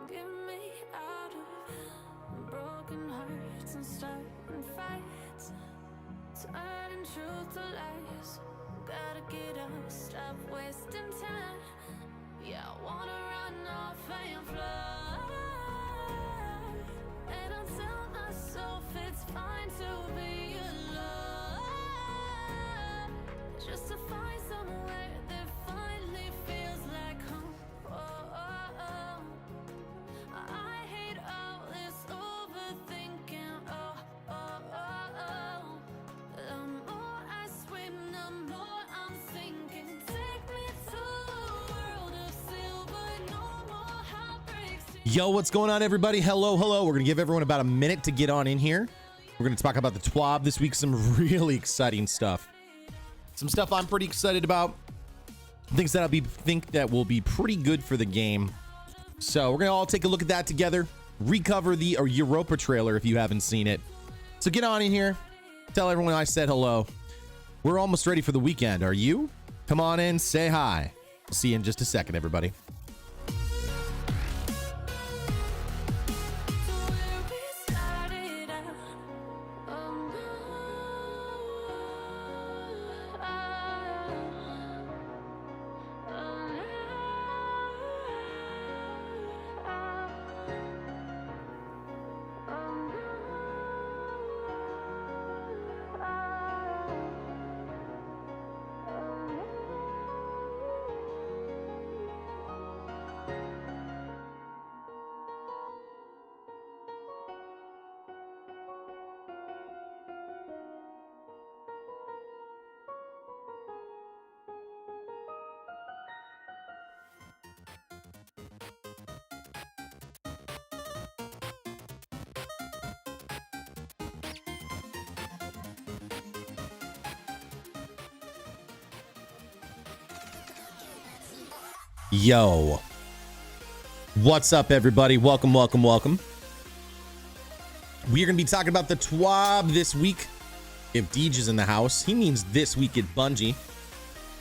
Get me out of broken hearts and starting fights, turning truth to lies. Gotta get up, stop wasting time. Yeah, I wanna run off and fly. And I'll tell myself it's fine to be alone, just to find somewhere that finally feels like home. I hate all this overthinking. The more I swim, the more I'm sinking. Take me to a world of silver, no more heartbreaks. Yo, what's going on, everybody? Hello. We're gonna give everyone about a minute to get on in here. We're gonna talk about the TWAB this week. Some really exciting stuff. Some stuff I'm pretty excited about. Things that think that will be pretty good for the game. So we're gonna all take a look at that together. Recover the Europa trailer if you haven't seen it. So get on in here. Tell everyone I said hello. We're almost ready for the weekend. Are you? Come on in, say hi. I'll see you in just a second, everybody. Where we started out, Yo, what's up, everybody? Welcome. We are going to be talking about the TWAB this week. If Deej is in the house, he means this week at Bungie.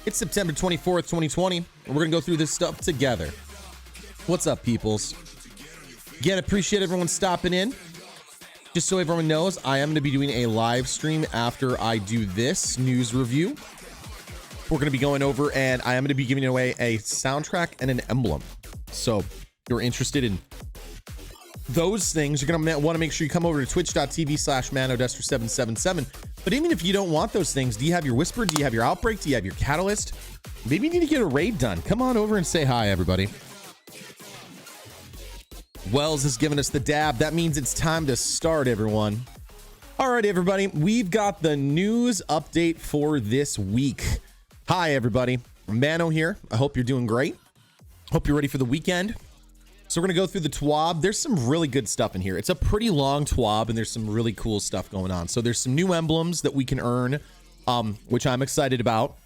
It's September 24th, 2020, and we're going to go through this stuff together. What's up, peoples? Again, appreciate everyone stopping in. Just so everyone knows, I am going to be doing a live stream after I do this news review. We're going to be going over, and I am going to be giving away a soundtrack and an emblem. So if you're interested in those things, you're going to want to make sure you come over to twitch.tv/manodester777. But even if you don't want those things, do you have your Whisper? Do you have your Outbreak? Do you have your Catalyst? Maybe you need to get a raid done. Come on over and say hi, everybody. Wells has given us the dab. That means it's time to start, everyone. All right, everybody. We've got the news update for this week. Hi, everybody. Mano here. I hope you're doing great. Hope you're ready for the weekend. So we're going to go through the TWAB. There's some really good stuff in here. It's a pretty long TWAB, and there's some really cool stuff going on. So there's some new emblems that we can earn, which I'm excited about.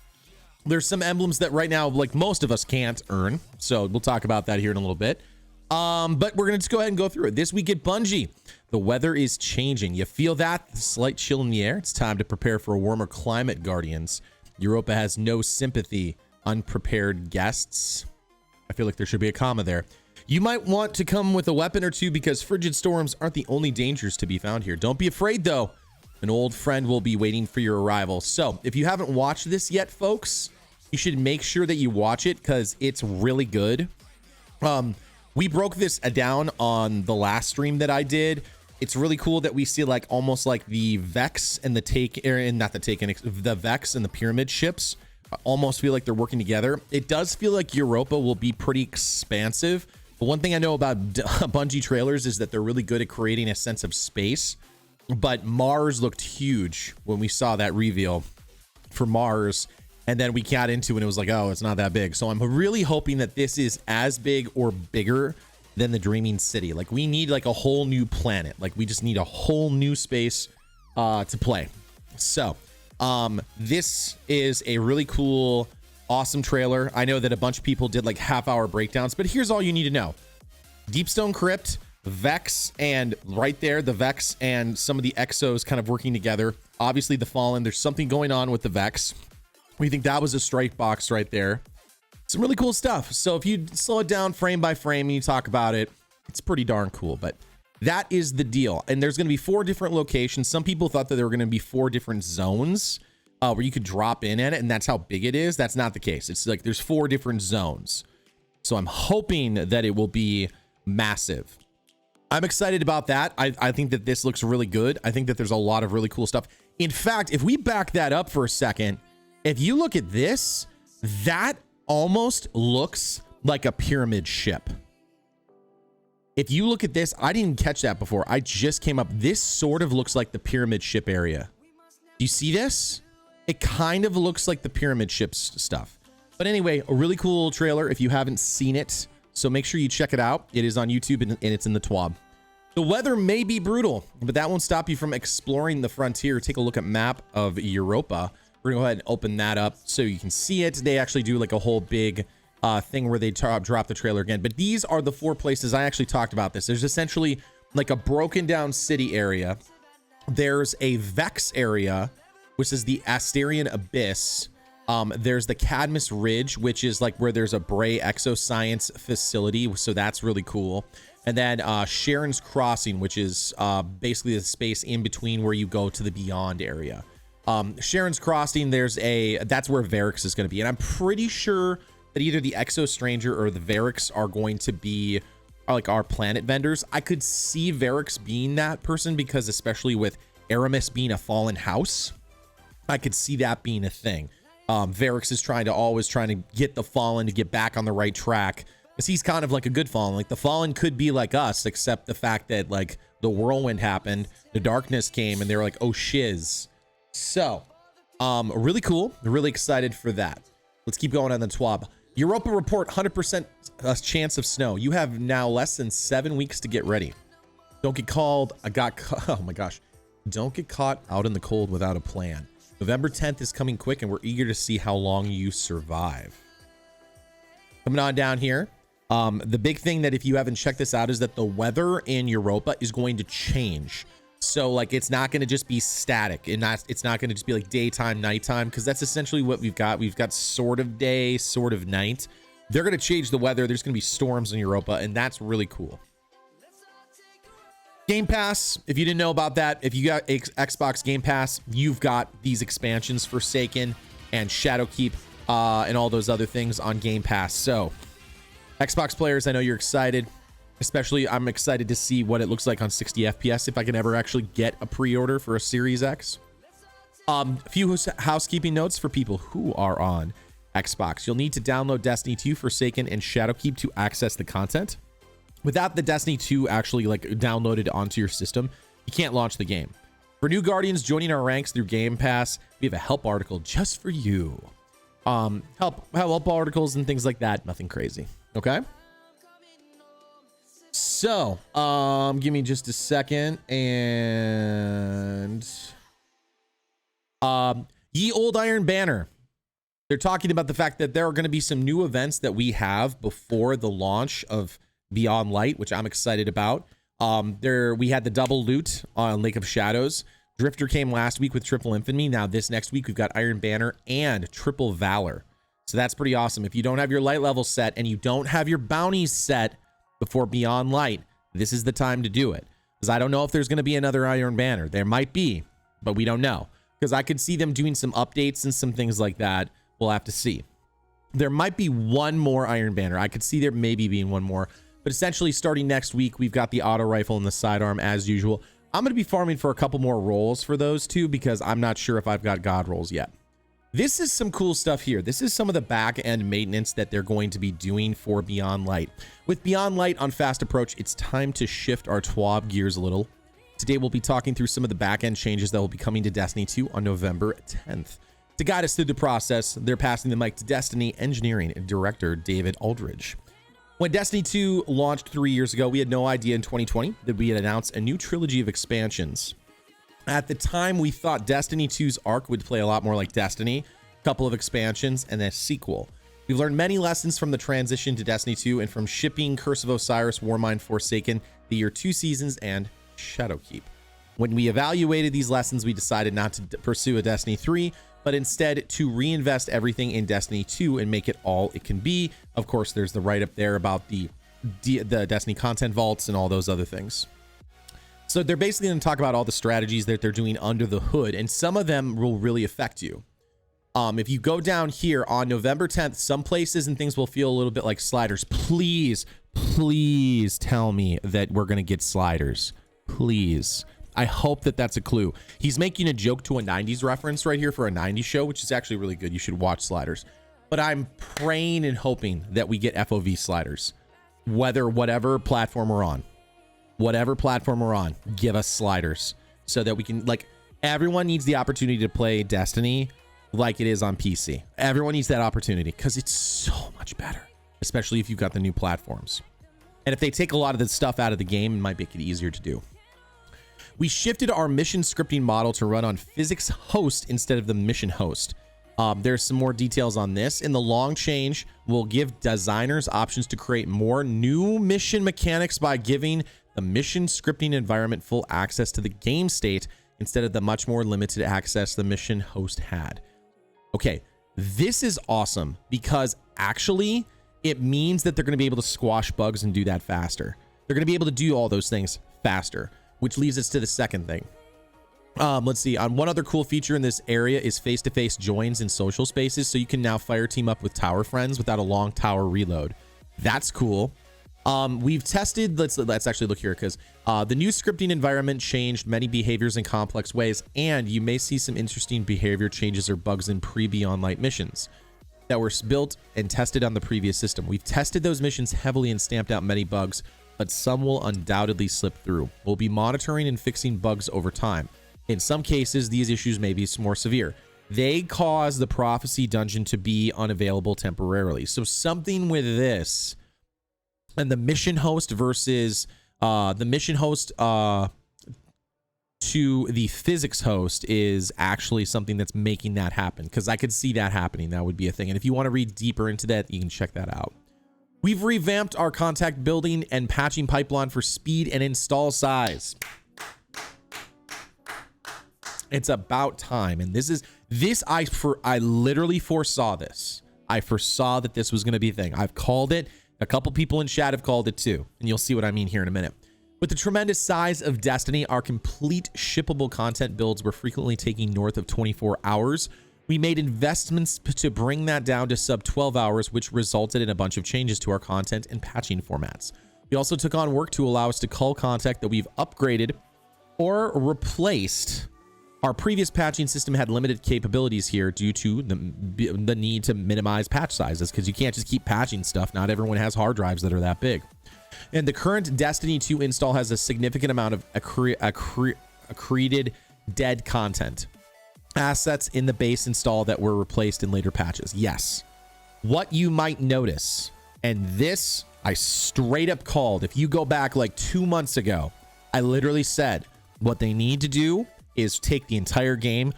There's some emblems that right now, like most of us, can't earn. So we'll talk about that here in a little bit. But we're going to just go ahead and go through it. This week at Bungie, the weather is changing. You feel that? The slight chill in the air? It's time to prepare for a warmer climate, Guardians. Europa has no sympathy. Unprepared guests. I feel like there should be a comma there. You might want to come with a weapon or two because frigid storms aren't the only dangers to be found here. Don't be afraid, though. An old friend will be waiting for your arrival. So if you haven't watched this yet, folks, you should make sure that you watch it because it's really good. We broke this down on the last stream that I did. It's really cool that we see like almost like the Vex and the the Vex and the Pyramid ships almost feel like they're working together. It does feel like Europa will be pretty expansive. But one thing I know about Bungie trailers is that they're really good at creating a sense of space. But Mars looked huge when we saw that reveal for Mars. And then we got into it and it was like, oh, it's not that big. So I'm really hoping that this is as big or bigger than the Dreaming City. Like we need like a whole new planet. Like we just need a whole new space to play. So this is a really cool, awesome trailer. I know that a bunch of people did like half-hour breakdowns, but here's all you need to know. Deepstone Crypt, Vex, and right there, the Vex and some of the Exos kind of working together. Obviously the Fallen, there's something going on with the Vex. We think that was a strike box right there. Some really cool stuff. So if you slow it down frame by frame and you talk about it, It's pretty darn cool, but that is the deal. And there's going to be 4 different locations. Some people thought that there were going to be 4 different zones where you could drop in at it, and that's how big it is. That's not the case. It's like there's 4 different zones. So I'm hoping that it will be massive. I'm excited about that. I think that this looks really good. I think that there's a lot of really cool stuff. In fact, if we back that up for a second, if you look at this, that almost looks like a pyramid ship. If you look at this, I didn't catch that before. I just came up. This sort of looks like the pyramid ship area. Do you see this? It kind of looks like the pyramid ships stuff. But anyway, a really cool trailer if you haven't seen it. So make sure you check it out. It is on YouTube and it's in the TWAB. The weather may be brutal, but that won't stop you from exploring the frontier. Take a look at map of Europa. We're gonna go ahead and open that up so you can see it. They actually do like a whole big thing where they drop the trailer again. But these are the 4 places I actually talked about this. There's essentially like a broken down city area. There's a Vex area, which is the Asterian Abyss. There's the Cadmus Ridge, which is like where there's a Bray Exoscience facility. So that's really cool. And then Sharon's Crossing, which is basically the space in between where you go to the Beyond area. Sharon's Crossing, that's where Varix is going to be. And I'm pretty sure that either the Exo Stranger or the Varix are going to be like our planet vendors. I could see Varix being that person because especially with Aramis being a fallen house, I could see that being a thing. Varix is always trying to get the Fallen to get back on the right track because he's kind of like a good Fallen. Like the Fallen could be like us, except the fact that like the whirlwind happened, the darkness came, and they were like, oh shiz. So, really cool. Really excited for that. Let's keep going on the TWAB. Europa report 100% chance of snow. You have now less than 7 weeks to get ready. Don't get called. Oh my gosh. Don't get caught out in the cold without a plan. November 10th is coming quick, and we're eager to see how long you survive. Coming on down here. The big thing that if you haven't checked this out is that the weather in Europa is going to change. So like it's not going to just be static, and it's not going to just be like daytime, nighttime, because that's essentially what we've got. We've got sort of day, sort of night. They're going to change the weather. There's going to be storms in Europa, and that's really cool. Game Pass, if you didn't know about that, if you got Xbox Game Pass, you've got these expansions, Forsaken and Shadowkeep, and all those other things on Game Pass. So, Xbox players, I know you're excited. Especially, I'm excited to see what it looks like on 60 FPS if I can ever actually get a pre-order for a Series X. A few housekeeping notes for people who are on Xbox. You'll need to download Destiny 2, Forsaken, and Shadowkeep to access the content. Without the Destiny 2 actually like downloaded onto your system, you can't launch the game. For new Guardians joining our ranks through Game Pass, we have a help article just for you. Help articles and things like that. Nothing crazy. Okay. So, give me just a second. And Ye Old Iron Banner. They're talking about the fact that there are going to be some new events that we have before the launch of Beyond Light, which I'm excited about. We had the double loot on Lake of Shadows. Drifter came last week with triple infamy. Now this next week we've got Iron Banner and triple Valor. So that's pretty awesome. If you don't have your light level set and you don't have your bounties set before Beyond Light, this is the time to do it. Because I don't know if there's going to be another Iron Banner. There might be, but we don't know. Because I could see them doing some updates and some things like that. We'll have to see. There might be one more Iron Banner. I could see there maybe being one more. But essentially, starting next week, we've got the auto rifle and the sidearm as usual. I'm going to be farming for a couple more rolls for those two because I'm not sure if I've got God rolls yet. This is some cool stuff here. This is some of the back end maintenance that they're going to be doing for Beyond Light. With Beyond Light on fast approach, it's time to shift our TWAB gears a little. Today, we'll be talking through some of the back end changes that will be coming to Destiny 2 on November 10th. To guide us through the process, they're passing the mic to Destiny Engineering Director David Aldridge. When Destiny 2 launched 3 years ago, we had no idea in 2020 that we had announced a new trilogy of expansions. At the time, we thought Destiny 2's arc would play a lot more like Destiny, a couple of expansions, and a sequel. We've learned many lessons from the transition to Destiny 2 and from shipping Curse of Osiris, Warmind Forsaken, the Year 2 seasons, and Shadowkeep. When we evaluated these lessons, we decided not to pursue a Destiny 3, but instead to reinvest everything in Destiny 2 and make it all it can be. Of course, there's the write-up there about the the Destiny content vaults and all those other things. So they're basically going to talk about all the strategies that they're doing under the hood, and some of them will really affect you. If you go down here on November 10th, some places and things will feel a little bit like sliders. Please tell me that we're going to get sliders. Please. I hope that that's a clue. He's making a joke to a 90s reference right here for a 90s show, which is actually really good. You should watch sliders. But I'm praying and hoping that we get FOV sliders. Whatever platform we're on. Whatever platform we're on, give us sliders so that we can, like, everyone needs the opportunity to play Destiny like it is on PC. Everyone needs that opportunity because it's so much better, especially if you've got the new platforms. And if they take a lot of the stuff out of the game, it might make it easier to do. We shifted our mission scripting model to run on physics host instead of the mission host. There's some more details on this. In the long change, we'll give designers options to create more new mission mechanics by giving the mission scripting environment full access to the game state instead of the much more limited access the mission host had. Okay, this is awesome because actually it means that they're going to be able to squash bugs and do that faster. They're going to be able to do all those things faster, which leads us to the second thing. Let's see. One other cool feature in this area is face-to-face joins in social spaces, so you can now fire team up with tower friends without a long tower reload. That's cool. We've tested, let's actually look here, because the new scripting environment changed many behaviors in complex ways, and you may see some interesting behavior changes or bugs in pre-Beyond Light missions that were built and tested on the previous system. We've tested those missions heavily and stamped out many bugs, but some will undoubtedly slip through. We'll be monitoring and fixing bugs over time. In some cases, these issues may be more severe. They cause the Prophecy dungeon to be unavailable temporarily. So something with this and the mission host versus the mission host to the physics host is actually something that's making that happen, because I could see that happening. That would be a thing. And if you want to read deeper into that, you can check that out. We've revamped our contact building and patching pipeline for speed and install size. It's about time. And I literally foresaw this. I foresaw that this was going to be a thing. I've called it. A couple people in chat have called it too, and you'll see what I mean here in a minute. With the tremendous size of Destiny, our complete shippable content builds were frequently taking north of 24 hours. We made investments to bring that down to sub 12 hours, which resulted in a bunch of changes to our content and patching formats. We also took on work to allow us to cull content that we've upgraded or replaced. Our previous patching system had limited capabilities here due to the need to minimize patch sizes, because you can't just keep patching stuff. Not everyone has hard drives that are that big. And the current Destiny 2 install has a significant amount of accreted dead content. Assets in the base install that were replaced in later patches. Yes. What you might notice, and this I straight up called, if you go back like 2 months ago, I literally said what they need to do is take the entire game,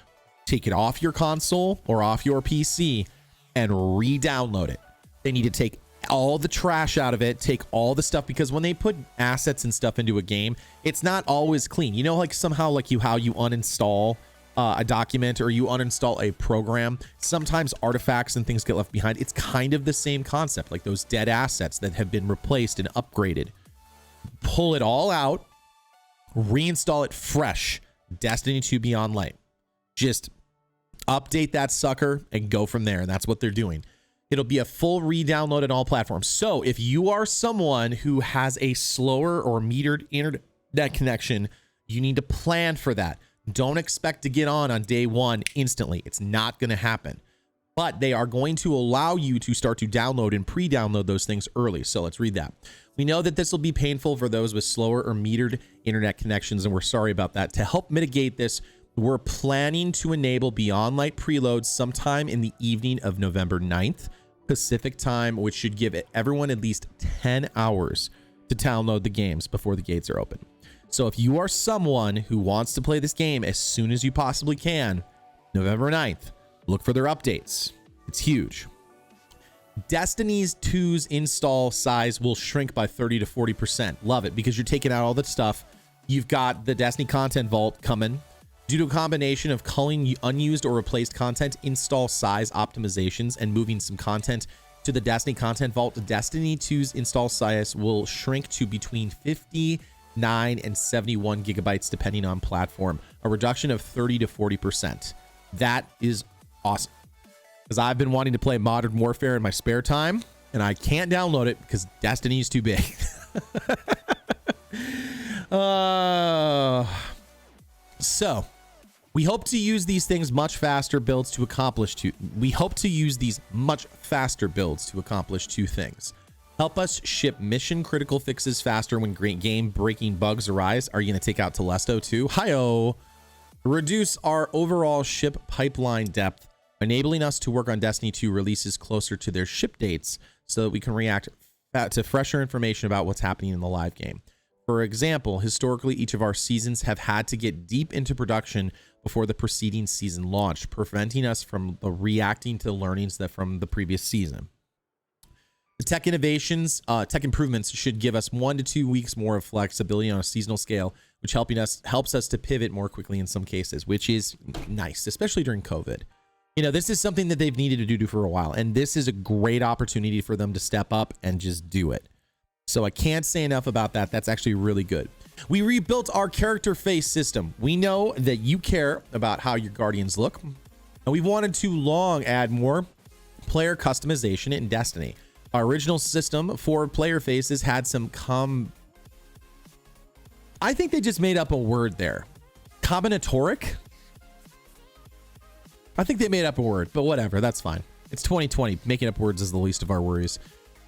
take it off your console or off your PC and re-download it. They need to take all the trash out of it, take all the stuff, because when they put assets and stuff into a game, it's not always clean. You know, like somehow like how you uninstall a document or you uninstall a program, sometimes artifacts and things get left behind. It's kind of the same concept, like those dead assets that have been replaced and upgraded. Pull it all out, reinstall it fresh. Destiny 2 Beyond Light. Just update that sucker and go from there. And that's what they're doing. It'll be a full re-download on all platforms. So if you are someone who has a slower or metered internet connection, you need to plan for that. Don't expect to get on day one instantly. It's not going to happen. But they are going to allow you to start to download and pre-download those things early. So let's read that. We know that this will be painful for those with slower or metered internet connections, and we're sorry about that. To help mitigate this, we're planning to enable Beyond Light preloads sometime in the evening of November 9th, Pacific time, which should give everyone at least 10 hours to download the games before the gates are open. So if you are someone who wants to play this game as soon as you possibly can, November 9th, look for their updates. It's huge. Destiny 2's install size will shrink by 30 to 40%. Love it, because you're taking out all that stuff. You've got the Destiny content vault coming. Due to a combination of culling unused or replaced content, install size optimizations, and moving some content to the Destiny content vault, Destiny 2's install size will shrink to between 59 and 71 gigabytes depending on platform, a reduction of 30 to 40%. That is awesome, because I've been wanting to play Modern Warfare in my spare time and I can't download it because Destiny is too big. So we hope to use these things much faster builds to accomplish two. We hope to use these much faster builds to accomplish two things. Help us ship mission critical fixes faster when great game breaking bugs arise. Are you going to take out Telesto too? Hi-oh. Reduce our overall ship pipeline depth, enabling us to work on Destiny 2 releases closer to their ship dates so that we can react to fresher information about what's happening in the live game. For example, historically, each of our seasons have had to get deep into production before the preceding season launched, preventing us from reacting to the learnings that from the previous season. The tech improvements should give us 1 to 2 weeks more of flexibility on a seasonal scale, which helps us to pivot more quickly in some cases, which is nice, especially during COVID. You know, this is something that they've needed to do for a while, and this is a great opportunity for them to step up and just do it. So I can't say enough about that. That's actually really good. We rebuilt our character face system. We know that you care about how your Guardians look, and we've wanted to long add more player customization in Destiny. Our original system for player faces had some I think they just made up a word there. Combinatoric? I think they made up a word, but whatever, that's fine. It's 2020. Making up words is the least of our worries.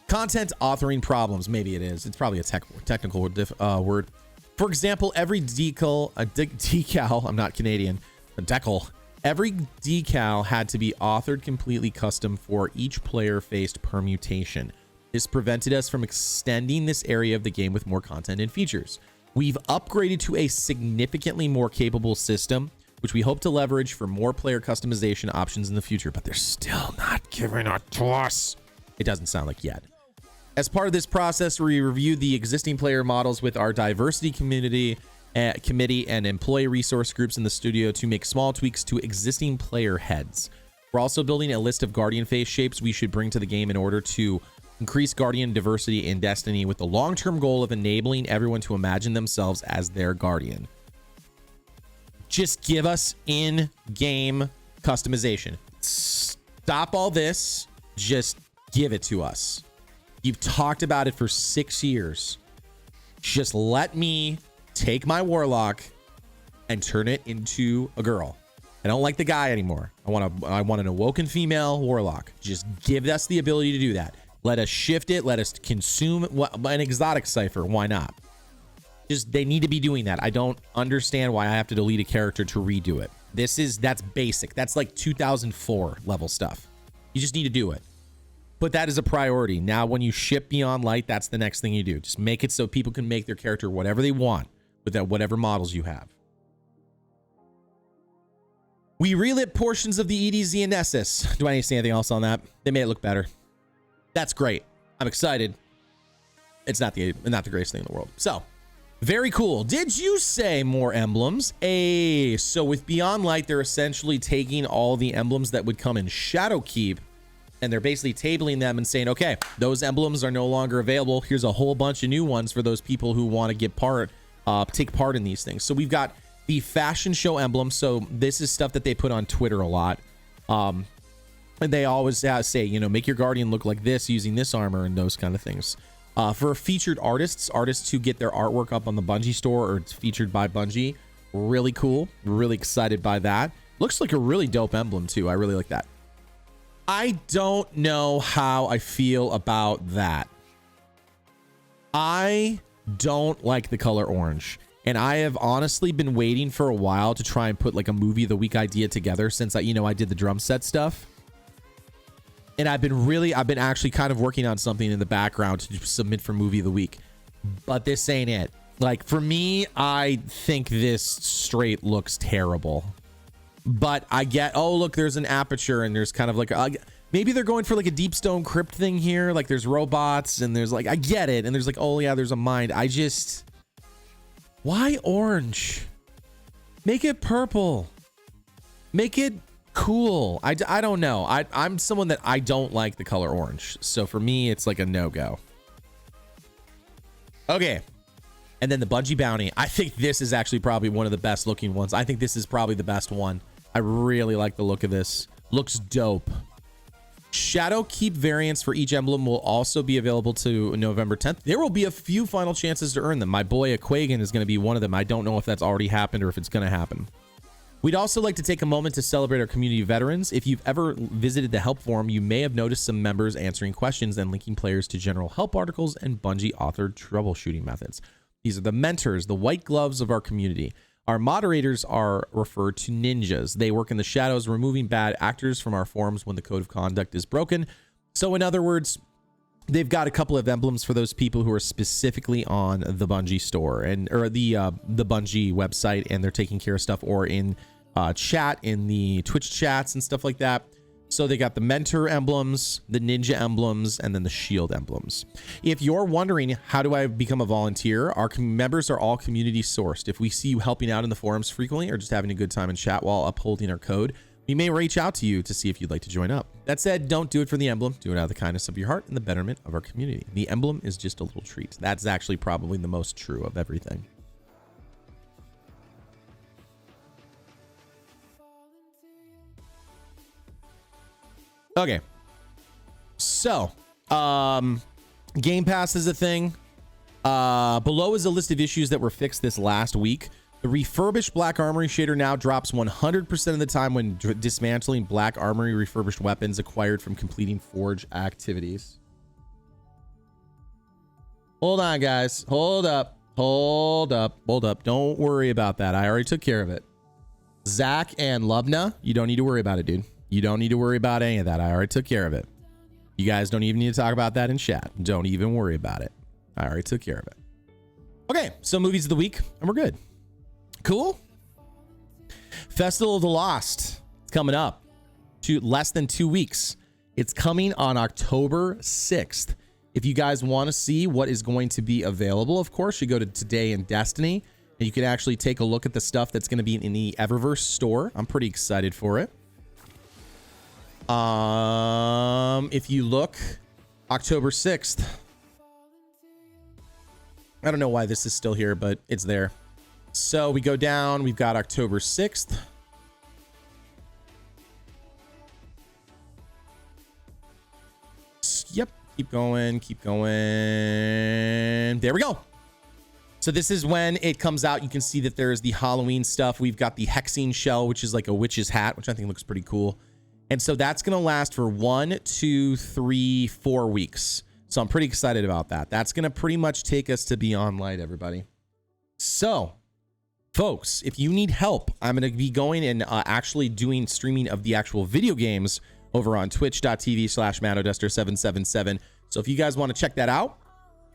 Content authoring problems. Maybe it is. It's probably a technical word. For example, every decal, I'm not Canadian, a decal. Every decal had to be authored completely custom for each player-faced permutation. This prevented us from extending this area of the game with more content and features. We've upgraded to a significantly more capable system, which we hope to leverage for more player customization options in the future, but they're still not giving it to us. It doesn't sound like yet. As part of this process, we reviewed the existing player models with our diversity committee and employee resource groups in the studio to make small tweaks to existing player heads. We're also building a list of Guardian face shapes we should bring to the game in order to increase Guardian diversity in Destiny, with the long-term goal of enabling everyone to imagine themselves as their Guardian. Just give us in-game customization. Stop all this. Just give it to us. You've talked about it for 6 years. Just let me take my Warlock and turn it into a girl. I don't like the guy anymore. I want an awoken female Warlock. Just give us the ability to do that. Let us shift it. Let us consume an exotic cipher. Why not? They need to be doing that. I don't understand why I have to delete a character to redo it. That's basic. That's like 2004 level stuff. You just need to do it. But that is a priority. Now, when you ship Beyond Light, that's the next thing you do. Just make it so people can make their character whatever they want with whatever models you have. We relit portions of the EDZ and Nessus. Do I need to say anything else on that? They made it look better. That's great. I'm excited. It's not the greatest thing in the world. So, very cool. Did you say more emblems? So with Beyond Light, they're essentially taking all the emblems that would come in Shadowkeep, and they're basically tabling them and saying, okay, those emblems are no longer available. Here's a whole bunch of new ones for those people who want to take part in these things. So we've got the fashion show emblem. So this is stuff that they put on Twitter a lot. And they always say, make your Guardian look like this using this armor and those kind of things. For featured artists who get their artwork up on the Bungie store, or it's featured by Bungie. Really cool. Really excited by that. Looks like a really dope emblem too. I really like that. I don't know how I feel about that. I don't like the color orange, and I have honestly been waiting for a while to try and put like a movie of the week idea together since I did the drum set stuff. And I've been actually kind of working on something in the background to submit for movie of the week, but this ain't it. Like for me, I think this straight looks terrible. But I get, oh, look, there's an aperture and there's kind of like, maybe they're going for like a deep stone crypt thing here. Like there's robots and there's like, I get it. And there's like, oh yeah, there's a mind. Why orange? Make it purple. Make it Cool. I don't know. I'm someone that I don't like the color orange. So for me, it's like a no-go. Okay. And then the Bungie bounty. I think this is actually probably one of the best looking ones. I think this is probably the best one. I really like the look of this. Looks dope. Shadow Keep variants for each emblem will also be available to November 10th. There will be a few final chances to earn them. My boy Aquagan is going to be one of them. I don't know if that's already happened or if it's going to happen. We'd also like to take a moment to celebrate our community veterans. If you've ever visited the help forum, you may have noticed some members answering questions and linking players to general help articles and Bungie authored troubleshooting methods. These are the mentors, the white gloves of our community. Our moderators are referred to ninjas. They work in the shadows, removing bad actors from our forums when the code of conduct is broken. So in other words, they've got a couple of emblems for those people who are specifically on the Bungie store or the Bungie website, and they're taking care of stuff, or in chat, in the Twitch chats and stuff like that. So they got the mentor emblems, the ninja emblems, and then the shield emblems. If you're wondering, how do I become a volunteer? Our members are all community sourced. If we see you helping out in the forums frequently or just having a good time in chat while upholding our code, we may reach out to you to see if you'd like to join up. That said, don't do it for the emblem. Do it out of the kindness of your heart and the betterment of our community. The emblem is just a little treat. That's actually probably the most true of everything. Okay, so Game Pass is a thing. Below is a list of issues that were fixed this last week. The refurbished Black Armory shader now drops 100% of the time when dismantling Black Armory refurbished weapons acquired from completing Forge activities. Hold on, guys. Hold up. Don't worry about that. I already took care of it. Zach and Lubna, you don't need to worry about it, dude. You don't need to worry about any of that. I already took care of it. You guys don't even need to talk about that in chat. Don't even worry about it. I already took care of it. Okay, so movies of the week, and we're good. Cool. Festival of the Lost. It's coming up to less than 2 weeks. It's coming on October 6th. If you guys want to see what is going to be available, of course, you go to Today in Destiny, and you can actually take a look at the stuff that's going to be in the Eververse store. I'm pretty excited for it. If you look, October 6th. I don't know why this is still here, but it's there. So we go down, we've got October 6th. Yep, keep going. There we go. So this is when it comes out. You can see that there's the Halloween stuff. We've got the Hexing shell, which is like a witch's hat, which I think looks pretty cool. And so that's going to last for 1, 2, 3, 4 weeks. So I'm pretty excited about that. That's going to pretty much take us to Beyond Light, everybody. So, folks, if you need help, I'm going to be going and actually doing streaming of the actual video games over on twitch.tv/ManoDuster777. So if you guys want to check that out,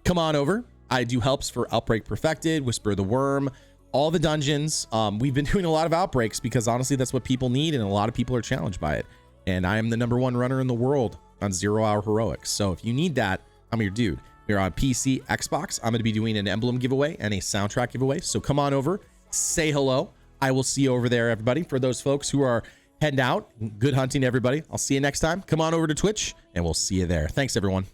come on over. I do helps for Outbreak Perfected, Whisper of the Worm, all the dungeons. We've been doing a lot of outbreaks because honestly, that's what people need, and a lot of people are challenged by it. And I am the #1 runner in the world on 0-hour heroics. So if you need that, I'm your dude. We're on PC, Xbox. I'm going to be doing an emblem giveaway and a soundtrack giveaway. So come on over, say hello. I will see you over there, everybody. For those folks who are heading out, good hunting, everybody. I'll see you next time. Come on over to Twitch, and we'll see you there. Thanks, everyone.